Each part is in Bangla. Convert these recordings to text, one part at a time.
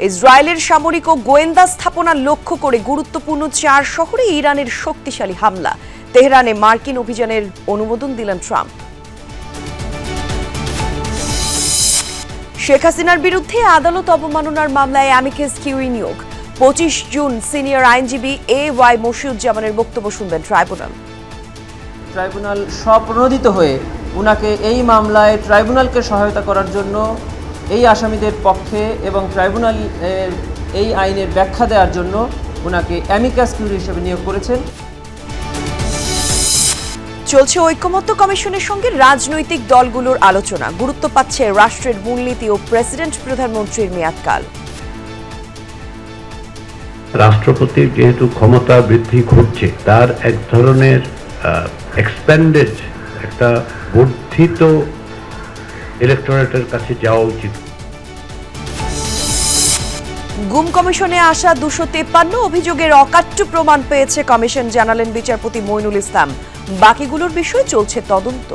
ইসরায়েলের সামরিক ও গোয়েন্দা স্থাপনা লক্ষ্য করে গুরুত্বপূর্ণ 4 শহরে ইরানের শক্তিশালী হামলা। তেহরানে মার্কিন অভিযানের অনুমোদন দিলেন ট্রাম্প। শেখ হাসিনার বিরুদ্ধে আদালত অবমাননার মামলায় অ্যামিকাস কিউরি নিয়োগ। 25 জুন সিনিয়র আইনজীবী ওয়াই মশিউজ্জামানের বক্তব্য শুনবেন ট্রাইব্যুনাল স্বপ্রণোদিত হয়ে উনাকে এই মামলায় ট্রাইব্যুনালকে সহায়তা করার জন্য এই আসামিদের পক্ষে এবং ট্রাইব্যুনাল এই আইনের ব্যাখ্যা দেওয়ার জন্য উনাকে অ্যামিকাস কিউরি হিসেবে নিয়োগ করেছেন। চলছে ঐকমত্য কমিশনের সঙ্গে রাজনৈতিক দলগুলোর আলোচনা। গুরুত্ব পাচ্ছে রাষ্ট্রের মূলনীতি ও প্রেসিডেন্ট প্রধানমন্ত্রীর মেয়াদকাল। রাষ্ট্রপতির যেহেতু ক্ষমতা বৃদ্ধি ঘটছে, তার এক ধরনের এক্সপ্যান্ডেড একটা বর্ধিত ইলেকটোরেটের কাছে যাওয়া উচিত। গুম কমিশনে আসা 253 অভিযোগের অকাট্য প্রমাণ পেয়েছে কমিশন, জানালেন বিচারপতি মইনুল ইসলাম। বাকিগুলোর বিষয়ে চলছে তদন্ত।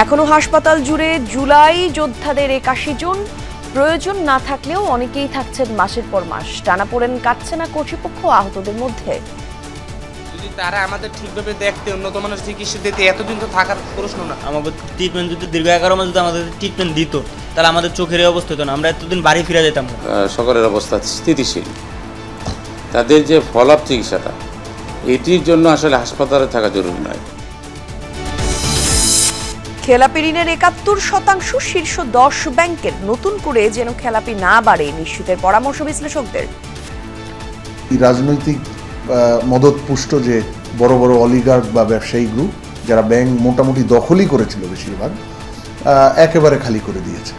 এখনো হাসপাতাল জুড়ে জুলাই যোদ্ধাদের 81 জন। প্রয়োজন না থাকলেও অনেকেই থাকছেন মাসের পর মাস। টানাপোড়েন কাটছে না কর্তৃপক্ষ আহতদের মধ্যে। যদি তারা আমাদের ঠিকভাবে দেখতে, উন্নত মানের চিকিৎসা দিতে, এতদিন তো থাকার প্রশ্ন না। আমাদের ট্রিটমেন্ট যদি দীর্ঘ 11 মাস যদি আমাদের ট্রিটমেন্ট দিত, তাহলে আমাদের চোখের অবস্থা হতো না, আমরা এতদিন বাড়ি ফিরে যেতাম। সকলের অবস্থা স্থিতিশীল। তাদের যে ফলো আপ চিকিৎসাটা, এটির জন্য আসলে হাসপাতালে থাকা জরুরি নয়। খেলাপি ঋণের 71% শীর্ষ 10 ব্যাংকের। নতুন করে যেন খেলাপি না বাড়ে নিশ্চিতের পরামর্শ বিশ্লেষকদের। রাজনৈতিক মদতপুষ্ট যে বড় বড় অলিগার্ক বা ব্যবসায়ী গ্রুপ, যারা ব্যাংক মোটামুটি দখলই করেছিল বেশিরভাগ, একেবারে খালি করে দিয়েছে।